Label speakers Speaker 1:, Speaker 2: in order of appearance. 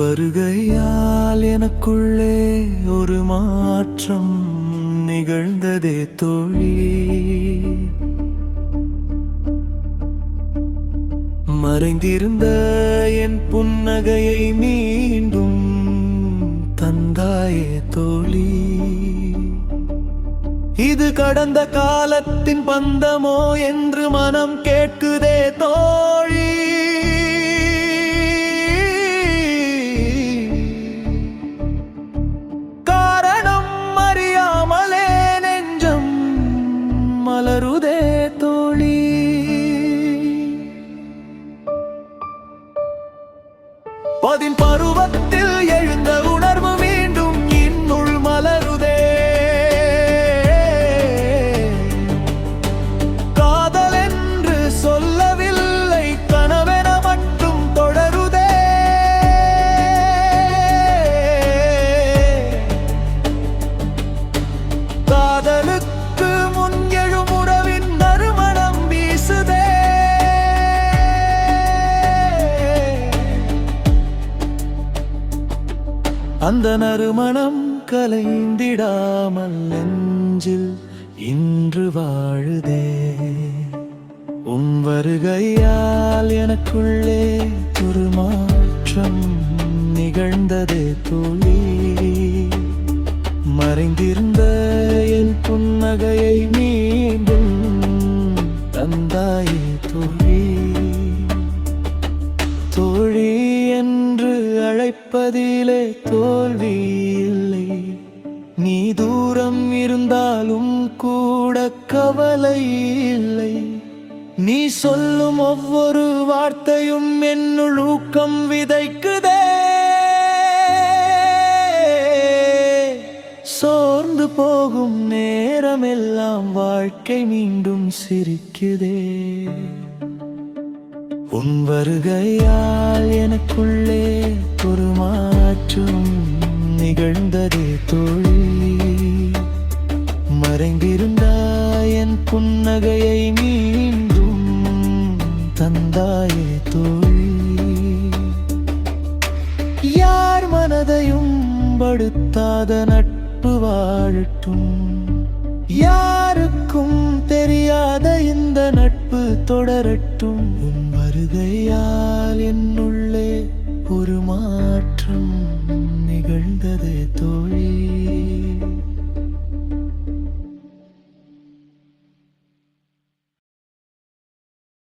Speaker 1: வருகையால் எனக்குள்ளே ஒரு மாற்றம் நிகழ்ந்ததே தோழி. மறைந்திருந்த என் புன்னகையை மீண்டும் தந்தாயே தோழி. இது கடந்த காலத்தின் பந்தமோ என்று மனம் கேட்குதே தோழி. காரணம் அறியாமலே நெஞ்சம் மலருதே தோழி. பதின் பருவத்தில் எழுந்த உணர்வு மீண்டும் இன்னுள் மலருதே. காதல் என்று சொல்லவில்லை, கனவென மட்டும் தொடருதே. காதலுக்கு முன் எழும் உறவின் நறுமணம் வீசுதே. அந்த நறுமணம் கலைந்திடாமல் நெஞ்சில் இன்று வாழுதே. உன் வருகையால் எனக்குள்ளே ஒரு மாற்றம் நிகழ்ந்ததே தோழி. மறைந்திருந்த என் புன்னகையை மீண்டும் தந்தாயே தோழி. தோழி என்று அழைப்பதிலே தோல்வி இல்லை. நீ தூரம் இருந்தாலும் கூட கவலை இல்லை. நீ சொல்லும் ஒவ்வொரு வார்த்தையும் என்னுள் ஊக்கம் விதைக்குதே. சோர்ந்து போகும் நேரமெல்லாம் வாழ்க்கை மீண்டும் சிரிக்குதே. உன் வருகையால் எனக்குள்ளே ஒரு மாற்றம் நிகழ்ந்ததே தோழி. மறைந்திருந்த என் புன்னகையை மீண்டும் தந்தாயே தோழி. யார் மனதையும் படுத்தாத நட்பு வாழட்டும். யாருக்கும் தெரியாத இந்த நட்பு தொடரட்டும். உன் வருகையால் என்னுள்